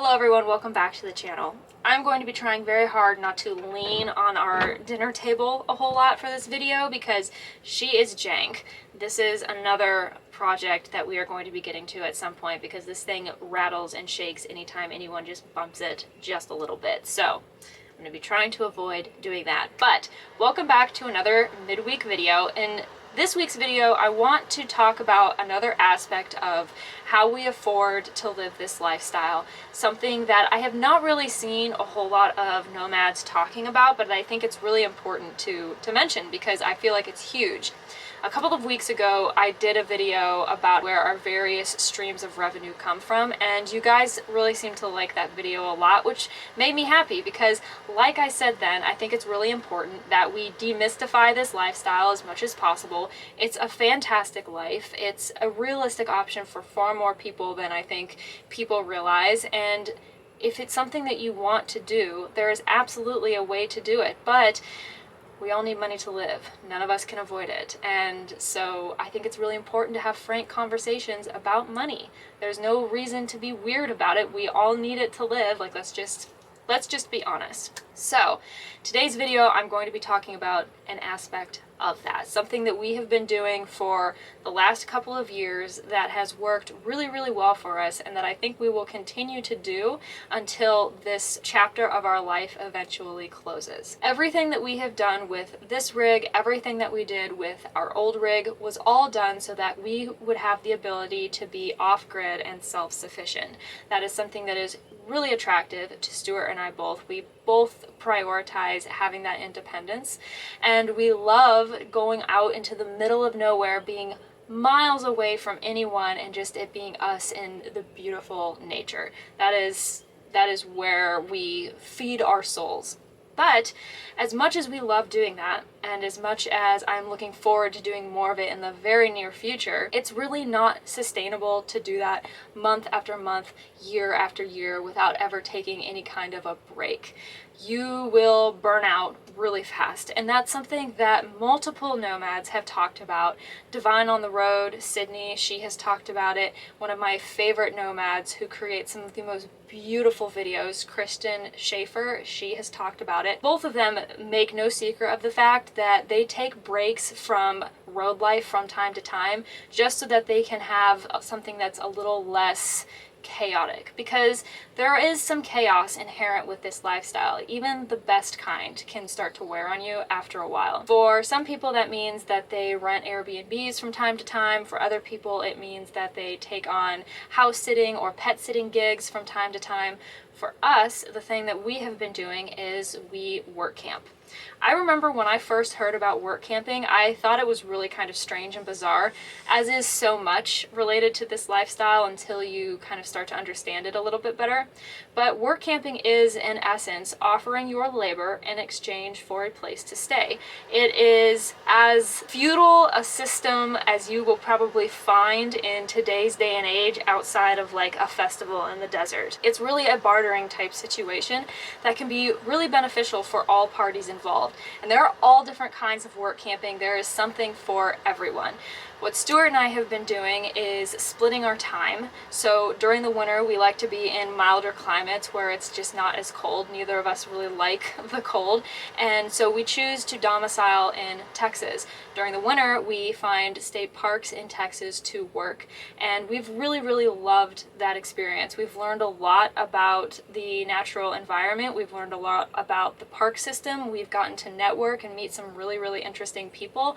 Hello everyone, welcome back to the channel. I'm going to be trying very hard not to lean on our dinner table a whole lot for this video because she is jank. This is another project that we are going to be getting to at some point because this thing rattles and shakes anytime anyone just bumps it just a little bit. So I'm going to be trying to avoid doing that. But welcome back to another midweek video. In this week's video, I want to talk about another aspect of how we afford to live this lifestyle, something that I have not really seen a whole lot of nomads talking about, but I think it's really important to mention because I feel like it's huge. A couple of weeks ago, I did a video about where our various streams of revenue come from, and you guys really seemed to like that video a lot, which made me happy because, like I said then, I think it's really important that we demystify this lifestyle as much as possible. It's a fantastic life. It's a realistic option for far more people than I think people realize, and if it's something that you want to do, there is absolutely a way to do it, but we all need money to live. None of us can avoid it. And so I think it's really important to have frank conversations about money. There's no reason to be weird about it. We all need it to live. Like, let's just be honest. So today's video, I'm going to be talking about an aspect of that, something that we have been doing for the last couple of years that has worked really, really well for us, and that I think we will continue to do until this chapter of our life eventually closes. Everything that we have done with this rig, everything that we did with our old rig was all done so that we would have the ability to be off-grid and self-sufficient. That is something that is really attractive to Stuart and I both. We both prioritize having that independence, and we love going out into the middle of nowhere, being miles away from anyone, and just it being us in the beautiful nature. That is where we feed our souls. But as much as we love doing that, and as much as I'm looking forward to doing more of it in the very near future, it's really not sustainable to do that month after month, year after year, without ever taking any kind of a break. You will burn out really fast, and that's something that multiple nomads have talked about. Divine on the Road, Sydney, she has talked about it. One of my favorite nomads who creates some of the most beautiful videos, Kristen Schaefer, she has talked about it. Both of them make no secret of the fact that they take breaks from road life from time to time just so that they can have something that's a little less chaotic, because there is some chaos inherent with this lifestyle. Even the best kind can start to wear on you after a while. For some people, that means that they rent Airbnbs from time to time. For other people, it means that they take on house sitting or pet sitting gigs from time to time. For us, the thing that we have been doing is we work camp. I remember when I first heard about work camping, I thought it was really kind of strange and bizarre, as is so much related to this lifestyle until you kind of start to understand it a little bit better. But work camping is, in essence, offering your labor in exchange for a place to stay. It is as feudal a system as you will probably find in today's day and age outside of like a festival in the desert. It's really a bartering type situation that can be really beneficial for all parties involved. And there are all different kinds of work camping. There is something for everyone. What Stuart and I have been doing is splitting our time. So during the winter, we like to be in milder climates where it's just not as cold. Neither of us really like the cold. And so we choose to domicile in Texas. During the winter, we find state parks in Texas to work. And we've really, really loved that experience. We've learned a lot about the natural environment. We've learned a lot about the park system. We've gotten to network and meet some really, really interesting people.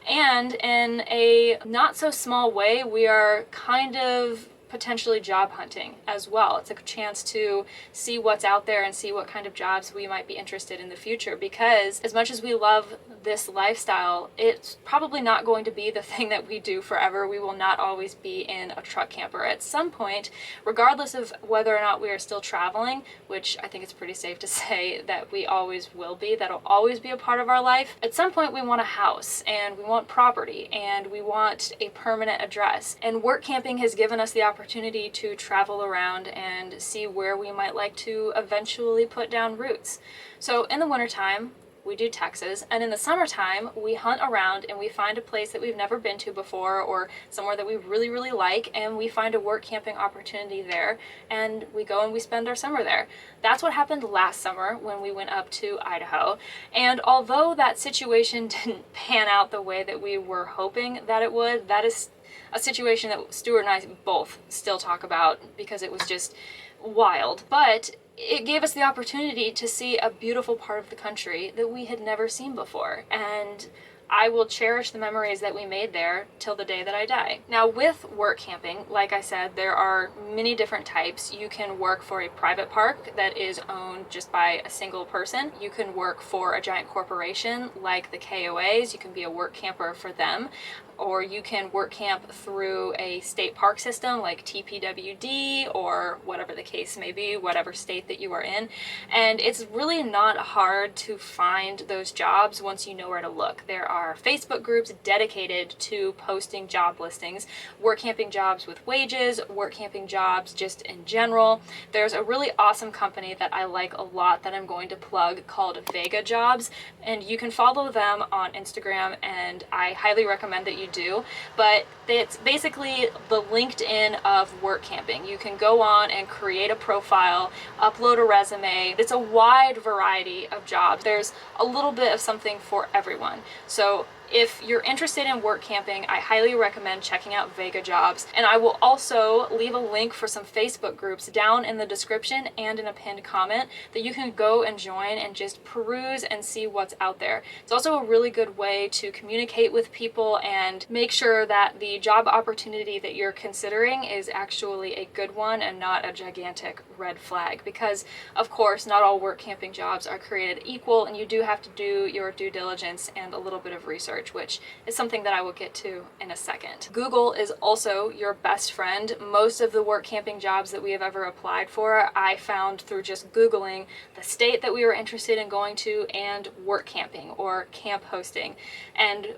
And in a not so small way, we are kind of potentially job hunting as well. It's a chance to see what's out there and see what kind of jobs we might be interested in the future, because as much as we love this lifestyle, it's probably not going to be the thing that we do forever. We will not always be in a truck camper. At some point, regardless of whether or not we are still traveling, which I think it's pretty safe to say that we always will be, that'll always be a part of our life, at some point we want a house, and we want property, and we want a permanent address. And work camping has given us the opportunity to travel around and see where we might like to eventually put down roots. So in the wintertime, we do Texas. And in the summertime, we hunt around and we find a place that we've never been to before or somewhere that we really, really like, and we find a work camping opportunity there, and we go and we spend our summer there. That's what happened last summer when we went up to Idaho. And although that situation didn't pan out the way that we were hoping that it would, that is a situation that Stuart and I both still talk about because it was just wild. But it gave us the opportunity to see a beautiful part of the country that we had never seen before. And I will cherish the memories that we made there till the day that I die. Now, with work camping, like I said, there are many different types. You can work for a private park that is owned just by a single person. You can work for a giant corporation like the KOAs. You can be a work camper for them. Or you can work camp through a state park system like TPWD or whatever the case may be, whatever state that you are in. And it's really not hard to find those jobs once you know where to look. There are Facebook groups dedicated to posting job listings, work camping jobs with wages, work camping jobs just in general. There's a really awesome company that I like a lot that I'm going to plug called Vega Jobs, and you can follow them on Instagram, and I highly recommend that you do. But it's basically the LinkedIn of work camping. You can go on and create a profile, upload a resume. It's a wide variety of jobs. There's a little bit of something for everyone. So if you're interested in work camping, I highly recommend checking out Vega Jobs. And I will also leave a link for some Facebook groups down in the description and in a pinned comment that you can go and join and just peruse and see what's out there. It's also a really good way to communicate with people and make sure that the job opportunity that you're considering is actually a good one and not a gigantic red flag. Because, of course, not all work camping jobs are created equal, and you do have to do your due diligence and a little bit of research, which is something that I will get to in a second. Google is also your best friend. Most of the work camping jobs that we have ever applied for, I found through just Googling the state that we were interested in going to and work camping or camp hosting. And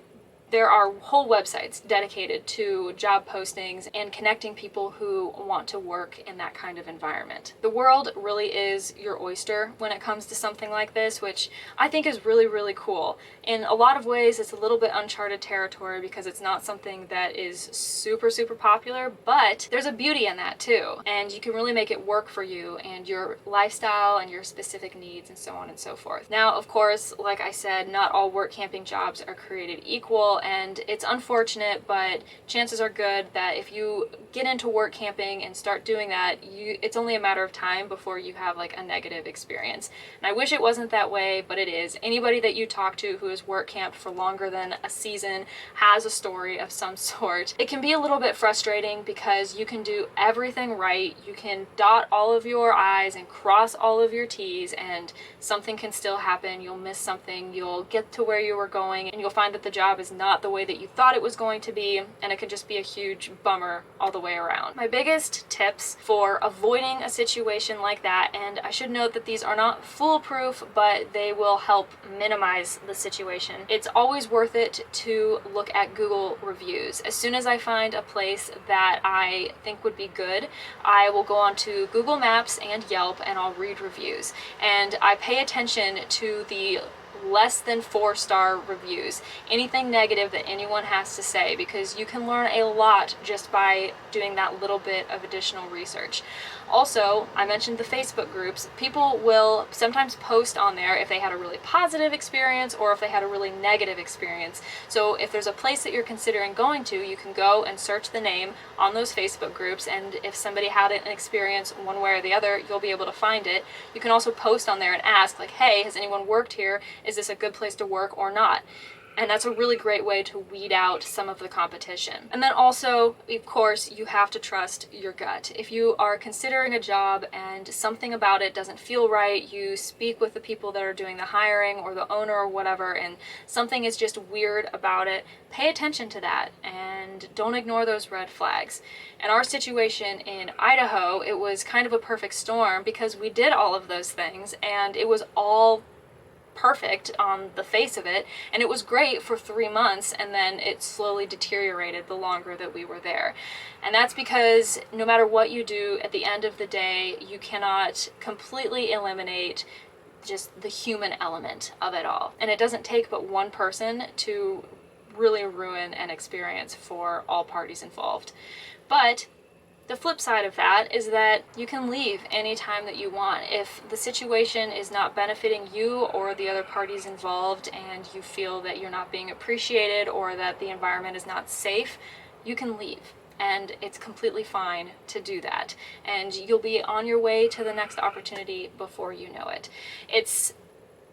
there are whole websites dedicated to job postings and connecting people who want to work in that kind of environment. The world really is your oyster when it comes to something like this, which I think is really, really cool. In a lot of ways, it's a little bit uncharted territory because it's not something that is super, super popular, but there's a beauty in that too. And you can really make it work for you and your lifestyle and your specific needs and so on and so forth. Now, of course, like I said, not all work camping jobs are created equal. And it's unfortunate, but chances are good that if you get into work camping and start doing that, it's only a matter of time before you have like a negative experience. And I wish it wasn't that way, but it is. Anybody that you talk to who has work camped for longer than a season has a story of some sort. It can be a little bit frustrating because you can do everything right. You can dot all of your I's and cross all of your T's, and something can still happen. You'll miss something. You'll get to where you were going, and you'll find that the job is not the way that you thought it was going to be, and it could just be a huge bummer all the way around. My biggest tips for avoiding a situation like that, and I should note that these are not foolproof, but they will help minimize the situation. It's always worth it to look at Google reviews. As soon as I find a place that I think would be good, I will go on to Google Maps and Yelp and I'll read reviews. And I pay attention to the less than 4-star reviews, anything negative that anyone has to say, because you can learn a lot just by doing that little bit of additional research. Also, I mentioned the Facebook groups. People will sometimes post on there if they had a really positive experience or if they had a really negative experience. So if there's a place that you're considering going to, you can go and search the name on those Facebook groups, and if somebody had an experience one way or the other, you'll be able to find it. You can also post on there and ask, like, hey, has anyone worked here? Is this a good place to work or not? And that's a really great way to weed out some of the competition. And then also, of course, you have to trust your gut. If you are considering a job and something about it doesn't feel right, you speak with the people that are doing the hiring or the owner or whatever, and something is just weird about it, pay attention to that and don't ignore those red flags. In our situation in Idaho, it was kind of a perfect storm because we did all of those things and it was all perfect on the face of it, and it was great for 3 months, and then it slowly deteriorated the longer that we were there. And that's because no matter what you do, at the end of the day, you cannot completely eliminate just the human element of it all. And it doesn't take but one person to really ruin an experience for all parties involved. But the flip side of that is that you can leave anytime that you want. If the situation is not benefiting you or the other parties involved and you feel that you're not being appreciated or that the environment is not safe, you can leave. And it's completely fine to do that. And you'll be on your way to the next opportunity before you know it. It's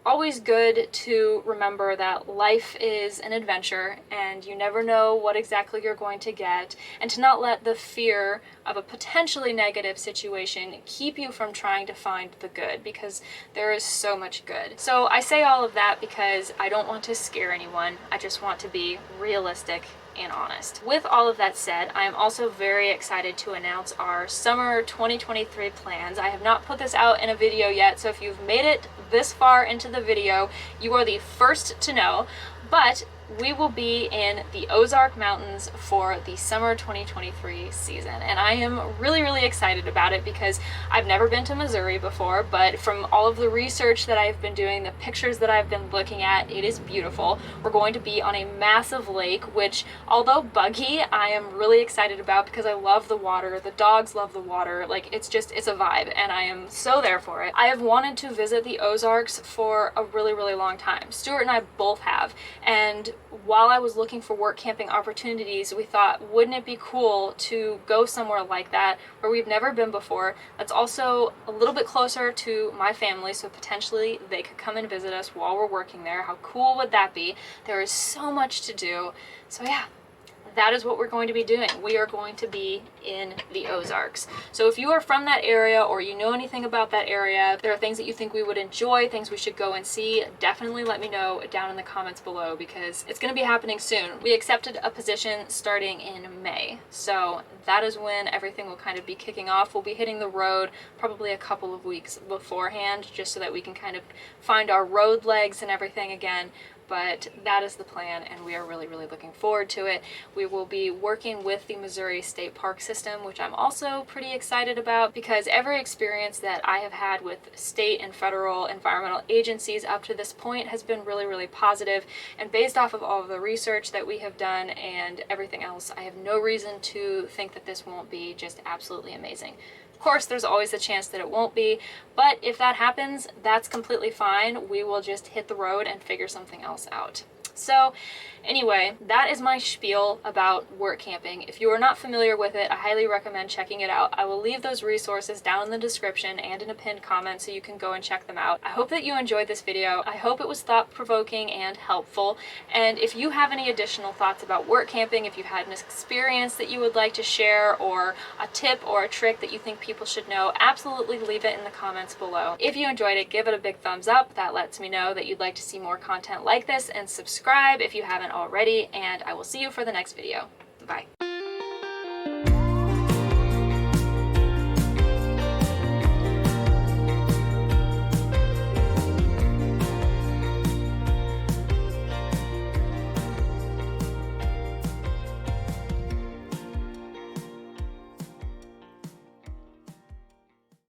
always good to remember that life is an adventure and you never know what exactly you're going to get, and to not let the fear of a potentially negative situation keep you from trying to find the good, because there is so much good. So I say all of that because I don't want to scare anyone. I just want to be realistic and honest. With all of that said, I am also very excited to announce our summer 2023 plans. I have not put this out in a video yet, so if you've made it this far into the video, you are the first to know, but we will be in the Ozark Mountains for the summer 2023 season. And I am really, really excited about it because I've never been to Missouri before, but from all of the research that I've been doing, the pictures that I've been looking at, it is beautiful. We're going to be on a massive lake, which, although buggy, I am really excited about because I love the water. The dogs love the water. Like, it's a vibe, and I am so there for it. I have wanted to visit the Ozarks for a really, really long time. Stuart and I both have, and while I was looking for work camping opportunities, we thought, wouldn't it be cool to go somewhere like that where we've never been before, that's also a little bit closer to my family, so potentially they could come and visit us while we're working there. How cool would that be? There is so much to do. So yeah, that is what we're going to be doing. We are going to be in the Ozarks. So if you are from that area or you know anything about that area, there are things that you think we would enjoy, things we should go and see, definitely let me know down in the comments below because it's going to be happening soon. We accepted a position starting in May. So that is when everything will kind of be kicking off. We'll be hitting the road probably a couple of weeks beforehand just so that we can kind of find our road legs and everything again. But that is the plan, and we are really, really looking forward to it. We will be working with the Missouri State Park System, which I'm also pretty excited about because every experience that I have had with state and federal environmental agencies up to this point has been really, really positive. And based off of all of the research that we have done and everything else, I have no reason to think that this won't be just absolutely amazing. Of course, there's always a chance that it won't be, but if that happens, that's completely fine. We will just hit the road and figure something else out. So anyway, that is my spiel about work camping. If you are not familiar with it, I highly recommend checking it out. I will leave those resources down in the description and in a pinned comment so you can go and check them out. I hope that you enjoyed this video. I hope it was thought-provoking and helpful. And if you have any additional thoughts about work camping, if you've had an experience that you would like to share or a tip or a trick that you think people should know, absolutely leave it in the comments below. If you enjoyed it, give it a big thumbs up. That lets me know that you'd like to see more content like this, and subscribe if you haven't already, and I will see you for the next video. Bye.